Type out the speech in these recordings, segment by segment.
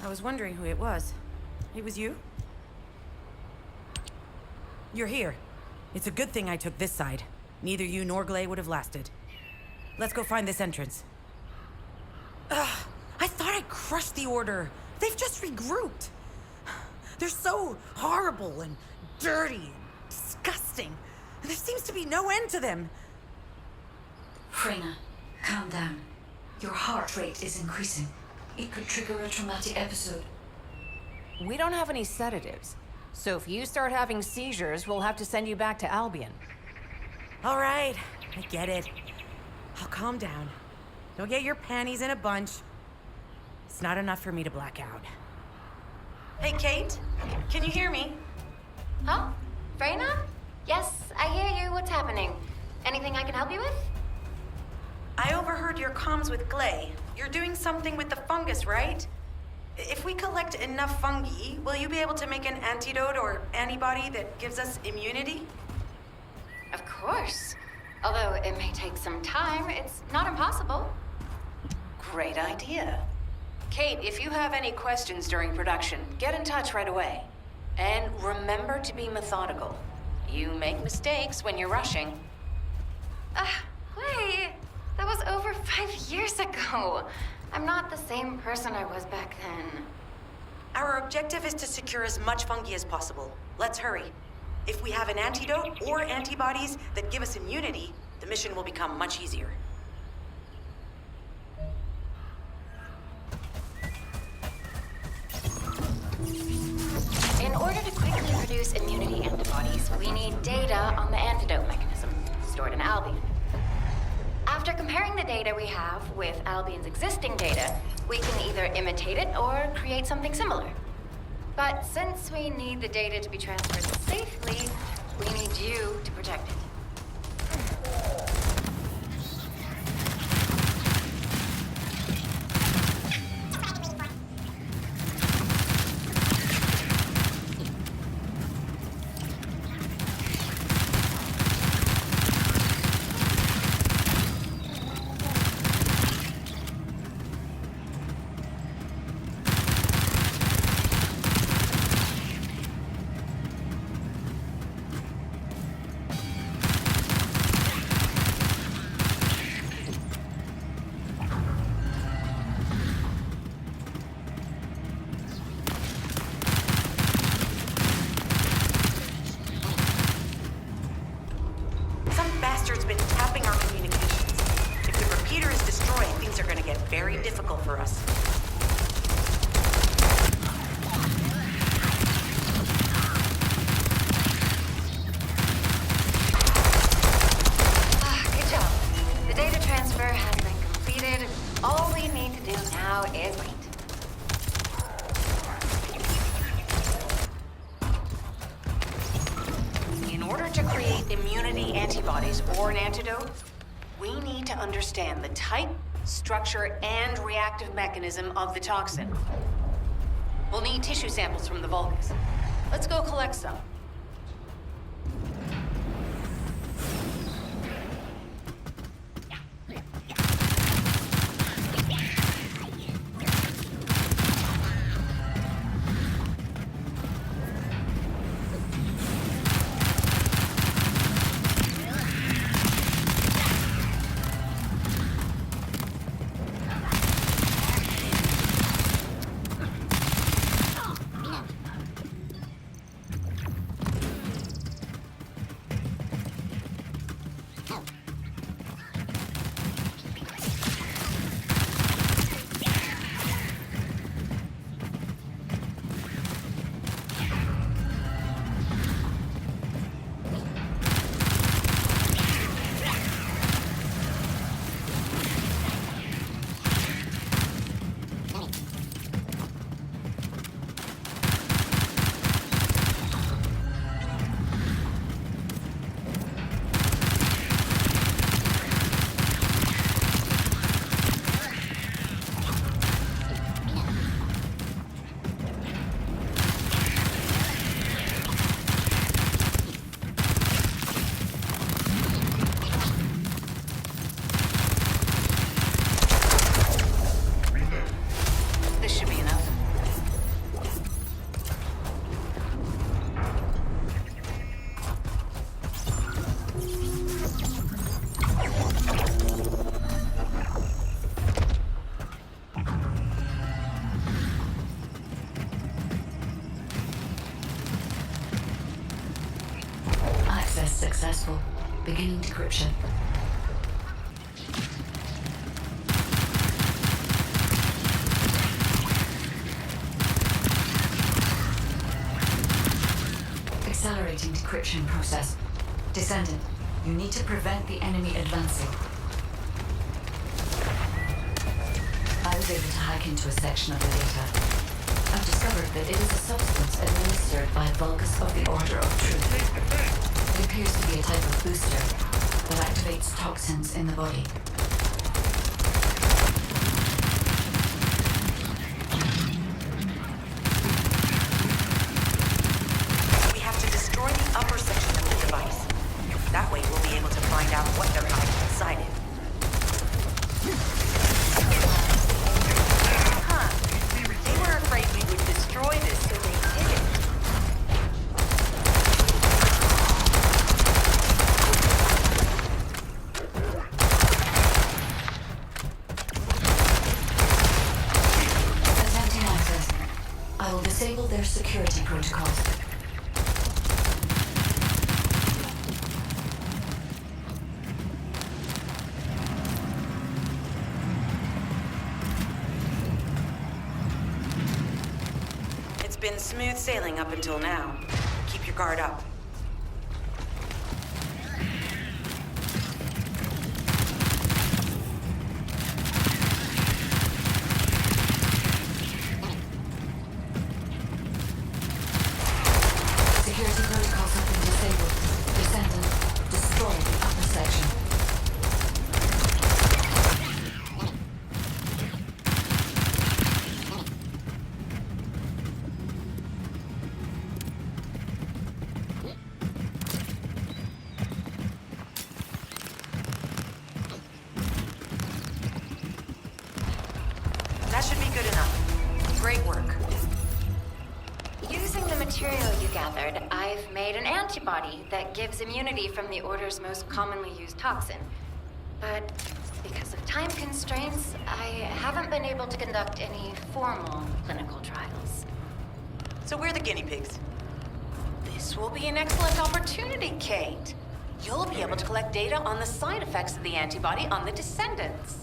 I was wondering who it was. It was you? You're here. It's a good thing I took this side. Neither you nor Glay would have lasted. Let's go find this entrance. Ugh, I thought I crushed the Order. They've just regrouped. They're so horrible and dirty and disgusting. And there seems to be no end to them. Freyna, calm down. Your heart rate is increasing. It could trigger a traumatic episode. We don't have any sedatives. So if you start having seizures, we'll have to send you back to Albion. All right, I get it. I'll calm down. Don't get your panties in a bunch. It's not enough for me to black out. Hey, Kate, can you hear me? Huh? Freyna? Yes, I hear you. What's happening? Anything I can help you with? I overheard your comms with Glay. You're doing something with the fungus, right? If we collect enough fungi, will you be able to make an antidote or antibody that gives us immunity? Of course. Although it may take some time, it's not impossible. Great idea. Kate, if you have any questions during production, get in touch right away. And remember to be methodical. You make mistakes when you're rushing. Wait. That was over 5 years ago. I'm not the same person I was back then. Our objective is to secure as much fungi as possible. Let's hurry. If we have an antidote or antibodies that give us immunity, the mission will become much easier. In order to quickly produce immunity antibodies, we need data on the antidote mechanism, stored in Albion. After comparing the data we have with Albion's existing data, we can either imitate it or create something similar. But since we need the data to be transferred safely, we need you to protect it. Very difficult for us. Good job. The data transfer has been completed. All we need to do now is wait. In order to create immunity antibodies or an antidote, we need to understand the type, structure, and reactive mechanism of the toxin. We'll need tissue samples from the Vulgus. Let's go collect some. encryption process. Descendant, you need to prevent the enemy advancing. I was able to hack into a section of the data. I've discovered that it is a substance administered by Vulgus of the Order of Truth. It appears to be a type of booster that activates toxins in the body. We have to destroy the upper section of the device. That way we'll be able to find out what they're hiding inside it. They were afraid we would destroy this, so they did it. Attempting access. I will disable their security protocols. It's been smooth sailing up until now. Keep your guard up. Security protocols have been disabled. Descendant, destroy the upper section. That should be good enough. Great work. Using the material you gathered, I've made an antibody that gives immunity from the Order's most commonly used toxin. But because of time constraints, I haven't been able to conduct any formal clinical trials. So we're the guinea pigs. This will be an excellent opportunity, Kate. You'll be able to collect data on the side effects of the antibody on the descendants.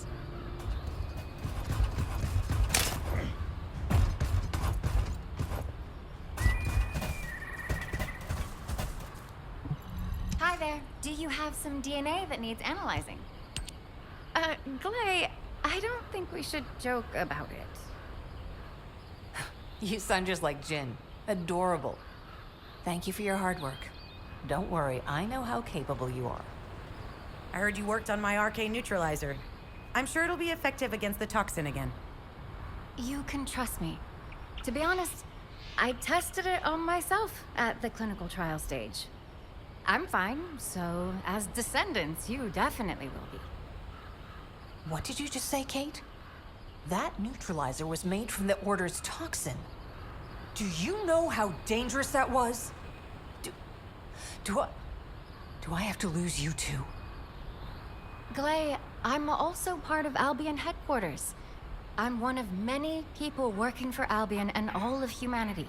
Hi there. Do you have some DNA that needs analyzing? Glay, I don't think we should joke about it. You sound just like Jin. Adorable. Thank you for your hard work. Don't worry, I know how capable you are. I heard you worked on my arcane neutralizer. I'm sure it'll be effective against the toxin again. You can trust me. To be honest, I tested it on myself at the clinical trial stage. I'm fine, so as descendants, you definitely will be. What did you just say, Kate? That neutralizer was made from the Order's toxin. Do you know how dangerous that was? Do I have to lose you too? Glay, I'm also part of Albion headquarters. I'm one of many people working for Albion and all of humanity.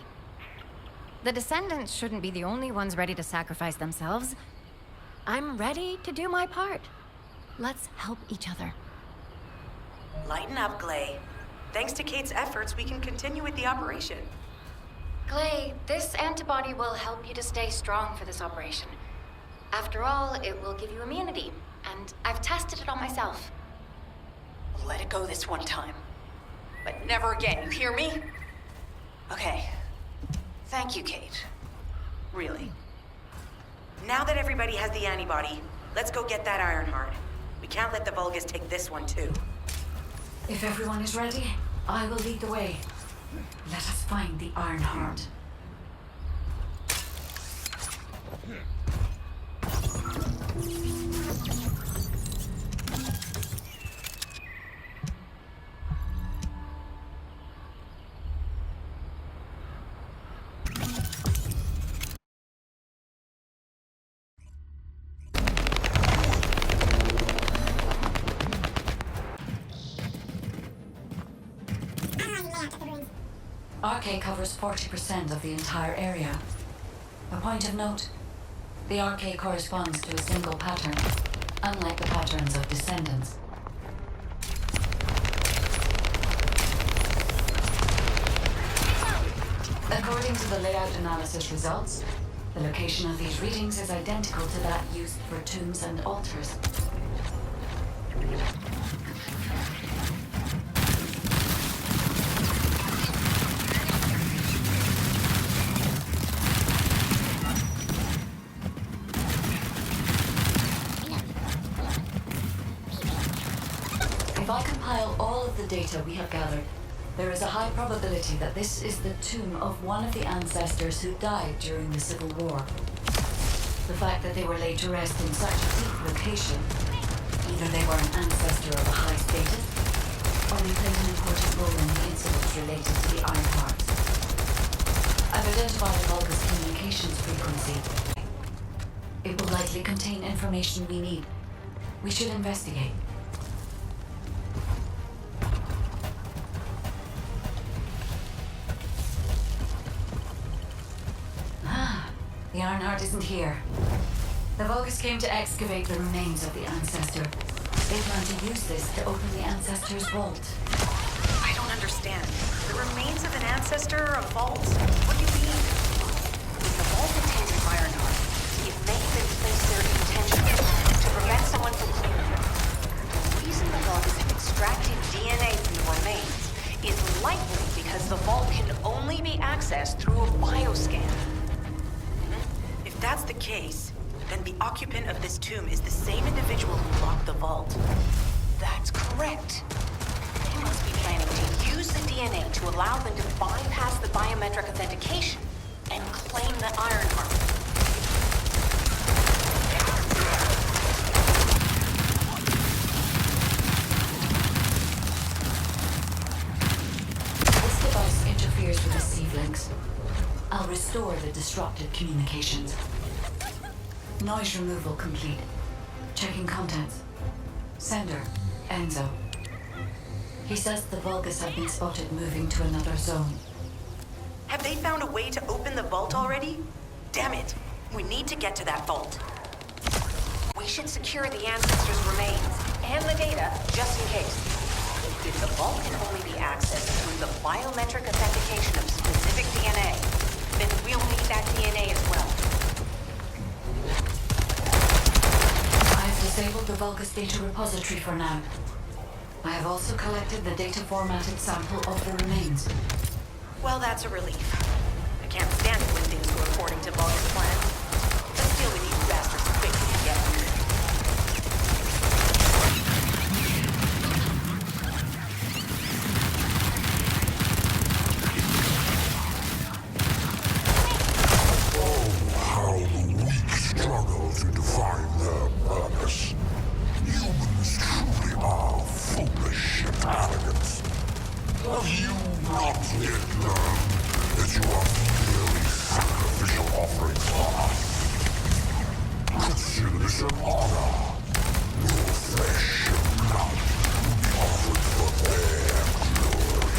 The descendants shouldn't be the only ones ready to sacrifice themselves. I'm ready to do my part. Let's help each other. Lighten up, Glay. Thanks to Kate's efforts, we can continue with the operation. Glay, this antibody will help you to stay strong for this operation. After all, it will give you immunity, and I've tested it on myself. Let it go this one time. But never again, you hear me? Okay. Thank you, Kate. Really. Now that everybody has the antibody, let's go get that Ironheart. We can't let the Vulgus take this one, too. If everyone is ready, I will lead the way. Let us find the Ironheart. RK covers 40% of the entire area. A point of note, the RK corresponds to a single pattern, unlike the patterns of descendants. According to the layout analysis results, The location of these readings is identical to that used for tombs and altars. If I compile all of the data we have gathered, there is a high probability that this is the tomb of one of the ancestors who died during the Civil War. The fact that they were laid to rest in such a deep location, either they were an ancestor of a high status, or they played an important role in the incidents related to the Iron Hearts. I've identified a Vulgus communications frequency. It will likely contain information we need. We should investigate. The Ironheart isn't here. The Vulgus came to excavate the remains of the ancestor. They plan to use this to open the ancestor's vault. I don't understand. The remains of an ancestor, a vault? What do you mean? If the vault contains an Ironheart, it may have been placed there intentionally to prevent someone from claiming it. The reason the Vulgus have extracted DNA from the remains is likely because the vault can only be accessed through a bioscan. If that's the case, then the occupant of this tomb is the same individual who locked the vault. That's correct. They must be planning to use the DNA to allow them to bypass the biometric authentication and claim the Ironheart. This device interferes with the Sieve links. I'll restore the disrupted communications. Noise removal complete. Checking contents. Sender, Enzo. He says the Vulgus have been spotted moving to another zone. Have they found a way to open the vault already? Damn it! We need to get to that vault. We should secure the ancestors' remains and the data just in case. If the vault can only be accessed through the biometric authentication of specific DNA, then we'll need that DNA as well. I've disabled the Vulgus data repository for now. I have also collected the data formatted sample of the remains. Well, that's a relief. I can't stand it when things go according to Vulgus plans. Let's deal with these bastards quickly and get them. How the weak struggle to define their purpose. Humans truly are foolish and arrogant. Have you not yet learned that you are merely sacrificial offerings for us? Consider this an honor. Your flesh and blood will be offered for their glory.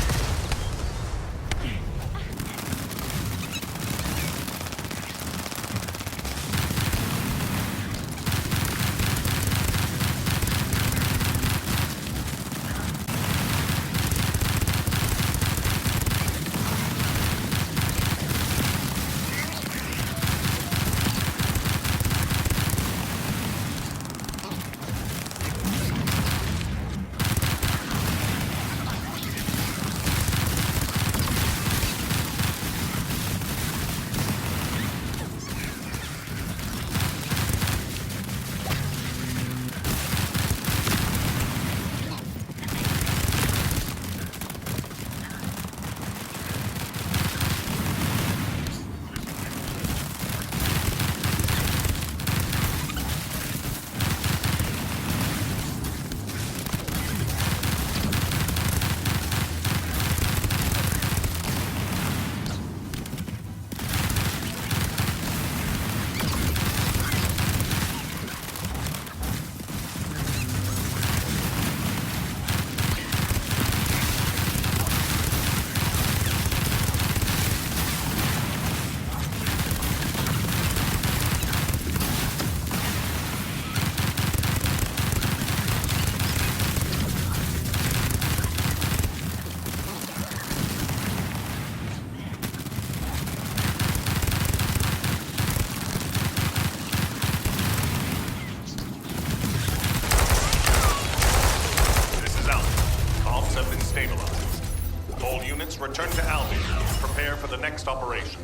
return to Albion and prepare for the next operation.